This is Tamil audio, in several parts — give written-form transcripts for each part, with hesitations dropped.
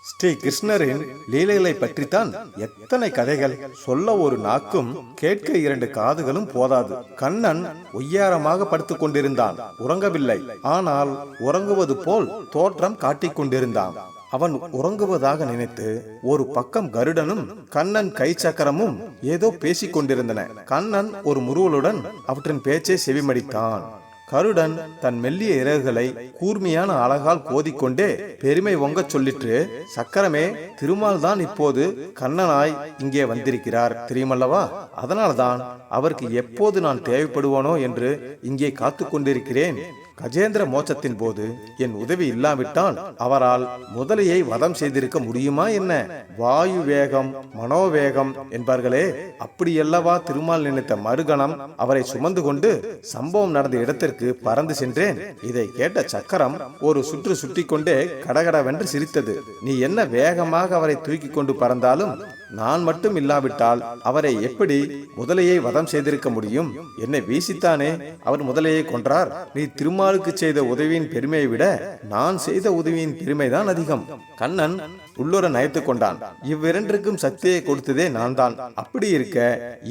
ஸ்ரீ கிருஷ்ணரின் லீலைகளை பற்றித்தான் எத்தனை கதைகள். சொல்ல ஒரு நாக்கும், கேட்க இரண்டு காதுகளும் போதாது. கண்ணன் ஒய்யாரமாக படுத்துக் கொண்டிருந்தான். உறங்கவில்லை. ஆனால் உறங்குவது போல் தோற்றம் காட்டிக் கொண்டிருந்தான். அவன் உறங்குவதாக நினைத்து ஒரு பக்கம் கருடனும் கண்ணன் கை சக்கரமும் ஏதோ பேசிக் கொண்டிருந்தன. கண்ணன் ஒரு முறுவலுடன் அவற்றின் பேச்சை செவிமடித்தான். கருடன் தன் மெல்லிய இறகுகளை கூர்மையான அழகால் கோதிக்கொண்டே பெருமை ஒங்கச் சொல்லிற்று. சக்கரமே, திருமால் தான் இப்போது கண்ணனாய் இங்கே வந்திருக்கிறார் தெரியுமல்லவா? அதனால்தான் அவருக்கு எப்போது நான் தேவைப்படுவானோ என்று இங்கே காத்து கொண்டிருக்கிறேன். கஜேந்திர மோட்சத்தின் போது என் உதவி இல்லாவிட்டால் அவரால் முதலையை வதம் செய்திருக்க முடியுமா என்ன? வாயு வேகம் மனோவேகம் என்பார்களே, அப்படியல்லவா திருமால் நினைத்த மறுகணம் அவரை சுமந்து கொண்டு சம்பவம் நடந்த இடத்திற்கு பறந்து சென்றேன். இதை கேட்ட சக்கரம் ஒரு சுற்று சுற்றி கொண்டே கடகடவென்று சிரித்தது. நீ என்ன வேகமாக அவரை தூக்கி கொண்டு பறந்தாலும் நான் மட்டும் இல்லாவிட்டால் அவரை எப்படி முதலையை வதம் செய்திருக்க முடியும்? என்னை வீசித்தானே அவர் முதலையை கொன்றார். நீ திருமாலுக்கு செய்த உதவியின் பெருமையை விட நான் செய்த உதவியின் பெருமைதான் அதிகம். கண்ணன் உள்ளுர நயத்து கொண்டான். இவ்விரண்டிற்கும் சக்தியை கொடுத்ததே நான் தான். அப்படி இருக்க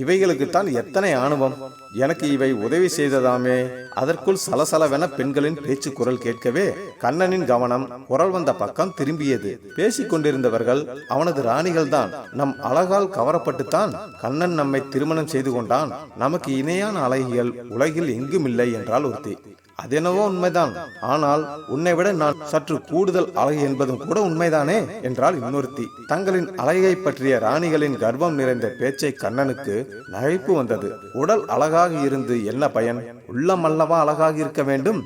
இவைகளுக்குத்தான் எத்தனை ஆணவம். எனக்கு இவை உதவி செய்ததாமே. அதற்குள் சலசலவென பெண்களின் பேச்சு குரல் கேட்கவே கண்ணனின் கவனம் குரல் வந்த பக்கம் திரும்பியது. பேசிக் கொண்டிருந்தவர்கள் அவனது ராணிகள் தான். நம் அழகால் கவரப்பட்டுத்தான் கண்ணன் நம்மை திருமணம் செய்து கொண்டான். நமக்கு இணையான அழகிகள் உலகில் எங்கும் இல்லை என்றால் ஒருத்தி. அதெனவோ உண்மைதான். ஆனால் உன்னை விட நான் சற்று கூடுதல் அழகு என்பதும் கூட உண்மைதானே என்றால் இன்னொருத்தி. தங்களின் அழகை பற்றிய ராணிகளின் கர்வம் நிறைந்த பேச்சை கண்ணனுக்கு நகைப்பு வந்தது. உடல் அழகாக இருந்து என்ன பயன்? உள்ளம் அல்லவா அழகாக இருக்க வேண்டும்.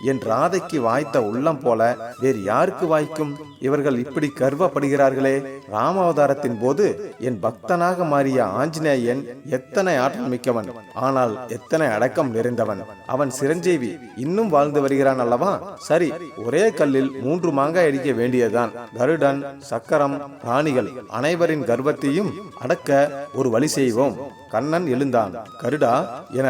என் ராதைக்கு வாய்த்த உள்ளம் போல வேறு யாருக்கு வாய்க்கும்? இவர்கள் இப்படி கர்வப்படுகிறார்களே. ராமாவதாரத்தின் போது என் பக்தனாக மாறிய ஆஞ்சநேயன் எத்தனை ஆற்றல் மிக்கவன், ஆனால் எத்தனை அடக்கம் நிறைந்தவன். அவன் சிரஞ்சீவி, இன்னும் வாழ்ந்து வருகிறான் அல்லவா? சரி, ஒரே கல்லில் 3 மாங்காய் அடிக்க வேண்டியதுதான். கருடன், சக்கரம், ராணிகள் அனைவரின் கர்வத்தையும் அடக்க ஒரு வழி செய்வோம். கண்ணன் எழுந்தான். கருடா என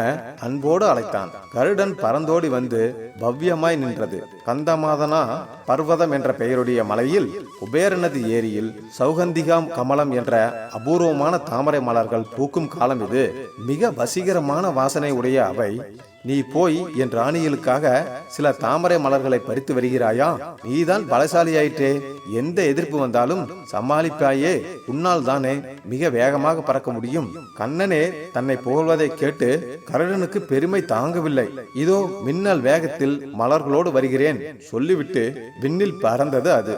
அன்போடு அழைத்தான். கருடன் பறந்தோடி வந்து பவ்யமாய் நின்றது. கந்தமாதனா பர்வதம் என்ற பெயருடைய மலையில் குபேரனது ஏரியில் சௌகந்திகா கமலம் என்ற அபூர்வமான தாமரை மலர்கள் பூக்கும் காலம் இது. மிக வசீகரமான வாசனை உடைய அவை. நீ போய் என் ராணிகளுக்காக சில தாமரை மலர்களை பறித்து வருகிறாயா? நீதான் பலசாலியாயிற்றே. எந்த எதிர்ப்பு வந்தாலும் சமாளிப்பாயே. உன்னால் தானே மிக வேகமாக பறக்க முடியும். கண்ணனே தன்னை புகழ்வதை கேட்டு கருடனுக்கு பெருமை தாங்கவில்லை. இதோ மின்னல் வேகத்தில் மலர்களோடு வருகிறேன் சொல்லிவிட்டு விண்ணில் பறந்தது அது.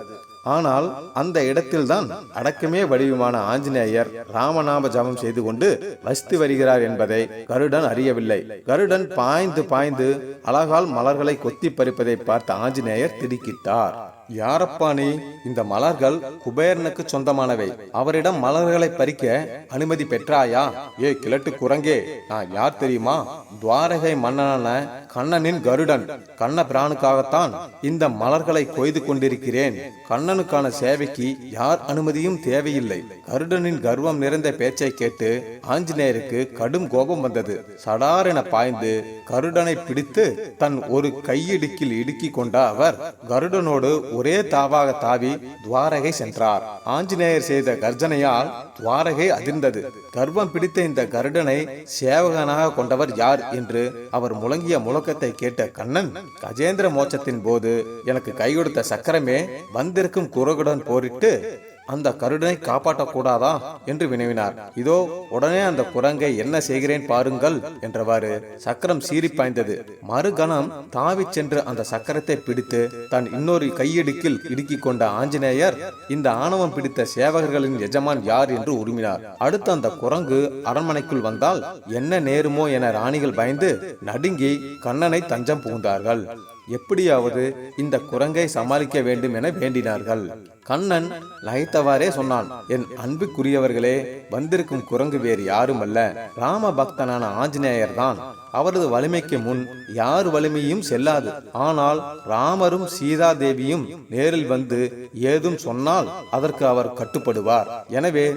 ஆனால் அந்த இடத்தில்தான் அடக்கமே வடிவமான ஆஞ்சநேயர் ராமநாம ஜபம் செய்து கொண்டு வசித்து வருகிறார் என்பதை கருடன் அறியவில்லை. கருடன் பாய்ந்து பாய்ந்து அழகால் மலர்களை கொத்தி பறிப்பதை பார்த்த ஆஞ்சநேயர் திடுக்கிட்டார். யாரப்பா நீ? இந்த மலர்கள் குபேரனுக்கு சொந்தமானவை. அவரிடம் மலர்களை பறிக்க அனுமதி பெற்றாயா? ஏ கிழட்டு குரங்கே, நான் யார் தெரியுமா? துவாரகை மன்னனான கண்ணனின் கருடன். கண்ண பிரானுக்காகத்தான் இந்த மலர்களை கொய்து கொண்டிருக்கிறேன். கண்ணனுக்கான சேவைக்கு யார் அனுமதியும் தேவையில்லை. கருடனின் கர்வம் நிறைந்த பேச்சை கேட்டு ஆஞ்சநேயருக்கு கடும் கோபம் வந்தது. சடாரென பாய்ந்து கருடனை பிடித்து தன் ஒரு கையிடுக்கில் இடுக்கி கொண்ட அவர் கருடனோடு ஒரே தாவாக தாவி துவாரகை சென்றார். ஆஞ்சநேயர் செய்த கர்ஜனையால் துவாரகை அதிர்ந்தது. கர்வம் பிடித்த இந்த கருடனை சேவகனாக கொண்டவர் யார் என்று அவர் முழங்கிய முழக்கத்தை கேட்ட கண்ணன், கஜேந்திர மோட்சத்தின் போது எனக்கு கை கொடுத்த சக்கரமே, வந்திருக்கும் குரகுடன் போரிட்டு அந்த கருடனை காப்பாற்றக்கூடாதா என்று வினவினார். இதோ உடனே அந்த குரங்கை என்ன செய்கிறேன் பாருங்கள் என்றவாறு சக்கரம் சீறி பாய்ந்தது. மறுகணம் தாவி சென்று அந்த சக்கரத்தை பிடித்து தன் இன்னொரு கையிடுக்கில் இடுக்கி கொண்ட ஆஞ்சநேயர் இந்த ஆணவம் பிடித்த சேவகர்களின் எஜமான் யார் என்று உருமினார். அடுத்து அந்த குரங்கு அரண்மனைக்குள் வந்தால் என்ன நேருமோ என ராணிகள் பயந்து நடுங்கி கண்ணனை தஞ்சம் புகுந்தார்கள். எப்படியாவது இந்த குரங்கை சமாளிக்க வேண்டும் என வேண்டினார்கள். கண்ணன் நகைத்தவாறே சொன்னான், என் அன்புக்குரியவர்களே, வந்திருக்கும் குரங்கு வேறு யாரும் அல்ல, ராம பக்தனான ஆஞ்சநேயர் தான். அவரது வலிமைக்கு முன் யார் வலிமையும் செல்லாது. ஆனால் ராமரும் சீதா தேவியும் நேரில் வந்து ஏதும் சொன்னால் அதற்கு அவர் கட்டுப்படுவார். எனவே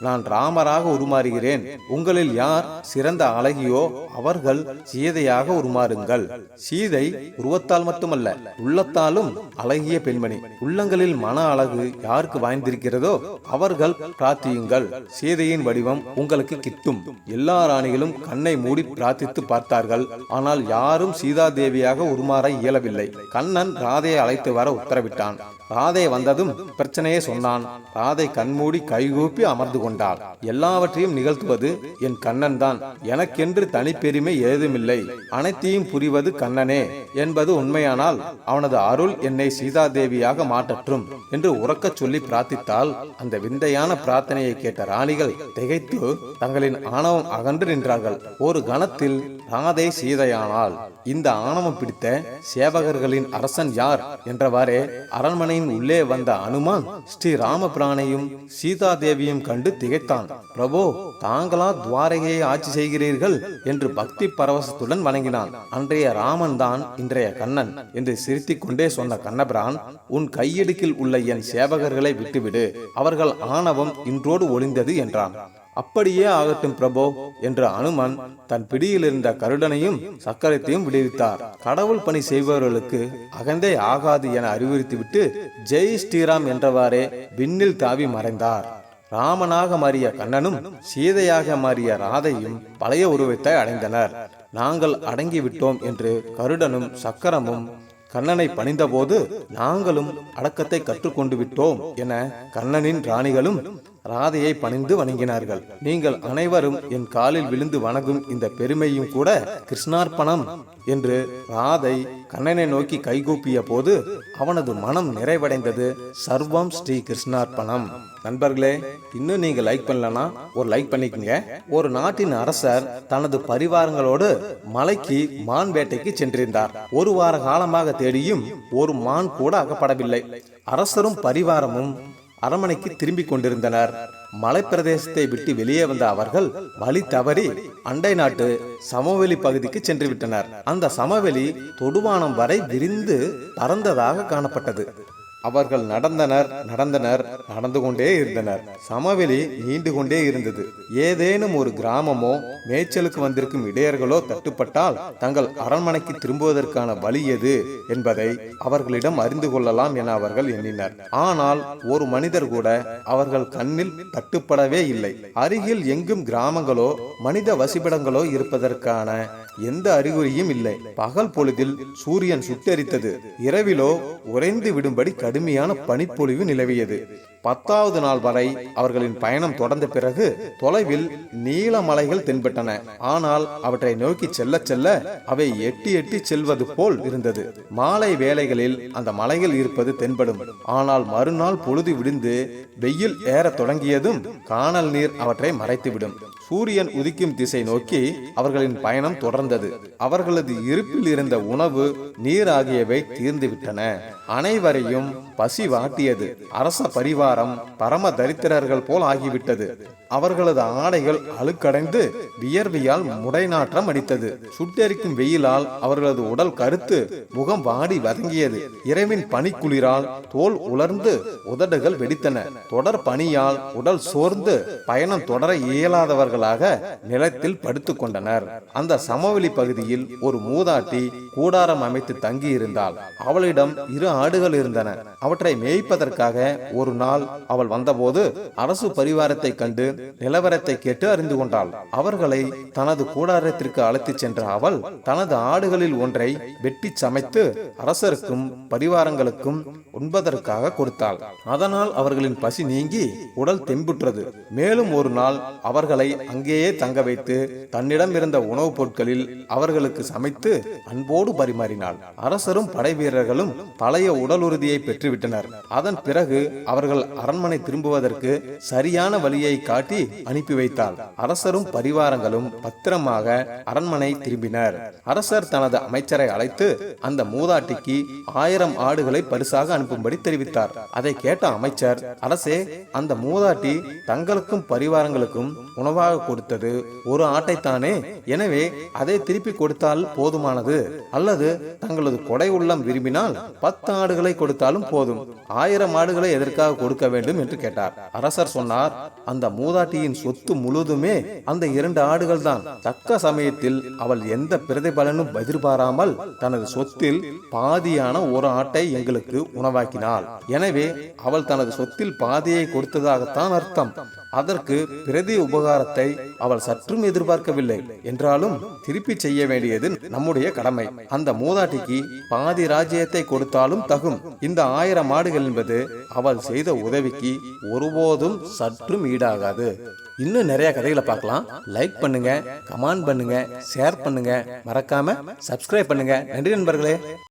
நான் ராமராக உருமாறுகிறேன். உங்களில் யார் சிறந்த அழகியோ அவர்கள் சீதையாக உருமாறுங்கள். சீதை உருவத்தால் மட்டுமல்ல, உள்ளத்தாலும் அழகிய பெண்மணி. உள்ளங்களில் மன அழகு யாருக்கு வாய்ந்திருக்கிறதோ அவர்கள் பிரார்த்தியுங்கள், சீதையின் வடிவம் உங்களுக்கு கிட்டும். எல்லா ராணிகளும் கண்ணை மூடி பிரார்த்தித்து பார்த்தார்கள். ஆனால் யாரும் சீதா தேவியாக உருமாற இயலவில்லை. கண்ணன் ராதையை அழைத்து வர உத்தரவிட்டான். ராதை வந்ததும் பிரச்சனையை சொன்னான். ராதை கண்மூடி கைகூப்பி அமர்ந்து கொண்டாள். எல்லாவற்றையும் நிகழ்த்துவது என் கண்ணன் தான். எனக்கென்று தனிப்பெருமை ஏதுமில்லை. அனைத்தையும் புரிவது கண்ணனே என்பது உண்மையானால் அவனது அருள் என்னை சீதாதேவியாக மாற்றற்றும் என்று உறக்கச் சொல்லி பிரார்த்தித்தால், அந்த விந்தையான பிரார்த்தனையை கேட்ட ராணிகள் திகைத்து தங்களின் ஆணவம் அகன்று நின்றார்கள். ஒரு கணத்தில் ராதை சீதையானாள். இந்த ஆணவம் பிடித்த சேவகர்களின் அரசன் யார் என்றவாறே அரண்மனையின் உள்ளே வந்த அனுமான் ஸ்ரீ ராமபிரானையும் சீதா தேவியும் கண்டு திகைத்தான். பிரபு, தாங்களா துவாரகையை ஆட்சி செய்கிறீர்கள் என்று பக்தி பரவசத்துடன் வணங்கினான். அன்றைய ராமன் தான் இன்றைய கண்ணன் என்று சிரித்திக் கொண்டே சொன்ன கண்ணபிரான், உன் கையிடுக்கில் உள்ள என் சேவகர்களை விட்டுவிடு, அவர்கள் ஆணவம் இன்றோடு ஒளிந்தது என்றான். அப்படியே ஆகட்டும் பிரபோ என்று அனுமன் தன் பிடியில் இருந்த கருடனையும் சக்கரத்தையும் விடுவித்தார். கடவுள் பணி செய்பவர்களுக்கு அகந்தே ஆகாது என அறிவுறுத்திவிட்டு ஜெய் ஸ்ரீராம் என்றவாறே விண்ணில் தாவி மறைந்தார். ராமனாக மாறிய கண்ணனும் சீதையாக மாறிய ராதையும் பழைய உருவத்தை அடைந்தனர். நாங்கள் அடங்கிவிட்டோம் என்று கருடனும் சக்கரமும் கண்ணனை பணிந்தபோது, நாங்களும் அடக்கத்தை கற்றுக்கொண்டு விட்டோம் என கண்ணனின் ராணிகளும் ராதையை பணிந்து வணங்கினார்கள். நீங்கள் அனைவரும் என் காலில் விழுந்து வணங்கும் இந்த பெருமையும் கூட கிருஷ்ணார்ப்பணம் என்று ராதை கண்ணனை நோக்கி கைகூப்பிய போது அவனது மனம் நிறைவடைந்தது. சர்வம் ஸ்ரீ கிருஷ்ணார்ப்பணம். நண்பர்களே, இன்னும் நீங்க லைக் பண்ணலனா ஒரு லைக் பண்ணிக்கங்க. ஒரு நாட்டின் அரசர் தனது பரிவாரங்களோடு மலைக்கு மான் வேட்டைக்கு சென்றிருந்தார். ஒரு வார காலமாக தேடியும் ஒரு மான் கூட அகப்படவில்லை. அரசரும் பரிவாரமும் அரண்மனைக்கு திரும்பி கொண்டிருந்தனர். மலைப்பிரதேசத்தை விட்டு வெளியே வந்த அவர்கள் வழி தவறி அண்டை நாட்டு சமவெளி பகுதிக்கு சென்று விட்டனர். அந்த சமவெளி தொடுவானம் வரை விரிந்து பறந்ததாக காணப்பட்டது. அவர்கள் நடந்து கொண்டே இருந்தனர். சமவெளி நீண்டு கொண்டே இருந்தது. ஏதேனும் ஒரு கிராமமோ மேய்ச்சலுக்கு வந்திருக்கும் இடையர்களோ தட்டுப்பட்டால் தங்கள் அரண்மனைக்கு திரும்புவதற்கான வழி எது என்பதை அவர்களிடம் அறிந்து கொள்ளலாம் என அவர்கள் எண்ணினர். ஆனால் ஒரு மனிதர் கூட அவர்கள் கண்ணில் தட்டுப்படவே இல்லை. அருகில் எங்கும் கிராமங்களோ மனித வசிப்பிடங்களோ இருப்பதற்கான எந்த அறிகுறியும் இல்லை. பகல் பொழுதில் சூரியன் சுட்டெரித்தது. இரவிலோ உறைந்து விடும்படி கடுமையான பனிப்பொழிவு நிலவியது. 10வது நாள் வரை அவர்களின் பயணம் தொடர்ந்த பிறகு தொலைவில் நீல மலைகள் தென்பட்டன. ஆனால் அவற்றை நோக்கி செல்ல செல்ல அவை எட்டி எட்டி செல்வது போல் இருந்தது. மாலை வேளைகளில் அந்த மலைகள் இருப்பது தென்படும். ஆனால் மறுநாள் பொழுது விடிந்து வெயில் ஏற தொடங்கியதும் காணல் நீர் அவற்றை மறைத்துவிடும். சூரியன் உதிக்கும் திசை நோக்கி அவர்களின் பயணம் தொடர்ந்தது. அவர்களது இருப்பில் இருந்த உணவு, நீர் ஆகியவை தீர்ந்து விட்டன. அனைவரையும் பசி வாட்டியது. அரச பரிவாரம் பரம தரித்திரர்கள் போல் ஆகிவிட்டது. அவர்களது ஆடைகள் அழுக்கடைந்து வியர்வையால் முடைநாற்றம் அடித்தது. சுட்டெரிக்கும் வெயிலால் அவர்களது உடல் கருத்து முகம் வாடி வதங்கியது. இரவின் பனிக்குளிரால் தோல் உலர்ந்து உதடுகள் வெடித்தன. தொடர் பனியால் உடல் சோர்ந்து பயணம் தொடர இயலாதவர்களாக நிலத்தில் படுத்துக் கொண்டனர். அந்த சமவெளி பகுதியில் ஒரு மூதாட்டி கூடாரம் அமைத்து தங்கி இருந்தாள். அவளிடம் 2 ஆடுகள் இருந்தன. அவற்றை மேய்ப்பதற்காக ஒரு நாள் அவள் வந்தபோது அரசு பரிவாரத்தை கண்டு நிலவரத்தை கேட்டு அறிந்து கொண்டாள். அவர்களை தனது கூடாரத்திற்கு அழைத்துச் சென்ற அவள் தனது ஆடுகளில் ஒன்றை வெட்டி சமைத்து அரசருக்கும் பரிவாரங்களுக்கும் உண்பதற்காக கொடுத்தாள். அதனால் அவர்களின் பசி நீங்கி உடல் தெம்புற்றது. மேலும் ஒரு நாள் அவர்களை அங்கேயே தங்க வைத்து தன்னிடம் இருந்த உணவுப் பொருட்களில் அவர்களுக்கு சமைத்து அன்போடு பரிமாறினாள். அரசரும் படை வீரர்களும் பழைய உடல் உறுதியை பெற்றுவிட்டனர். அதன் பிறகு அவர்கள் அரண்மனை திரும்புவதற்கு சரியான வழியை காட்டி அனுப்பி வைத்தாள். அரசரும் பரிவாரங்களும் பத்திரமாக அரண்மனை திரும்பினர். அரசர் தனது அமைச்சரை அழைத்து அந்த மூதாட்டிக்கு 1000 ஆடுகளை பரிசாக அனுப்பும்படி தெரிவித்தார். அதை கேட்ட அமைச்சர், அரசே, அந்த மூதாட்டி தங்களுக்கும் பரிவாரங்களுக்கும் உணவாக கொடுத்தது ஒரு ஆட்டைத்தானே, எனவே அதை திருப்பி கொடுத்தால் போதுமானது. அல்லது தங்களது கொடை உள்ளம் விரும்பினால் 10 ஆடுகளை கொடுத்தாலும் போதும், 1000 ஆடுகளை எதற்காக கொடுக்க வேண்டும் என்று கேட்டார். அரசர் சொன்னார், அந்த மூதாட்டியின் சொத்து முழுதுமே அந்த 2 ஆடுகள் தான். தக்க சமயத்தில் அவள் எந்த பிரதிபலனும் எதிர்பாராமல் தனது சொத்தில் பாதியான ஒரு ஆட்டை எங்களுக்கு உணவாக்கினாள். எனவே அவள் தனது சொத்தில் பாதியை கொடுத்ததாகத்தான் அர்த்தம். அதற்கு பிரதி உபகாரத்தை அவள் சற்றும் எதிர்பார்க்கவில்லை. என்றாலும் திருப்பி செய்ய வேண்டியது நம்முடைய கடமை. அந்த மூதாட்டிக்கு பாதி ராஜ்யத்தை கொடுத்தாலும் தகும். இந்த 1000 ஆடுகள் என்பது அவள் செய்த உதவிக்கு ஒருபோதும் சற்றும் ஈடாகாது. இன்னும் நிறைய கதைகளை பார்க்கலாம். லைக் பண்ணுங்க, கமெண்ட் பண்ணுங்க, ஷேர் பண்ணுங்க, மறக்காம சப்ஸ்கிரைப் பண்ணுங்க. நன்றி நண்பர்களே.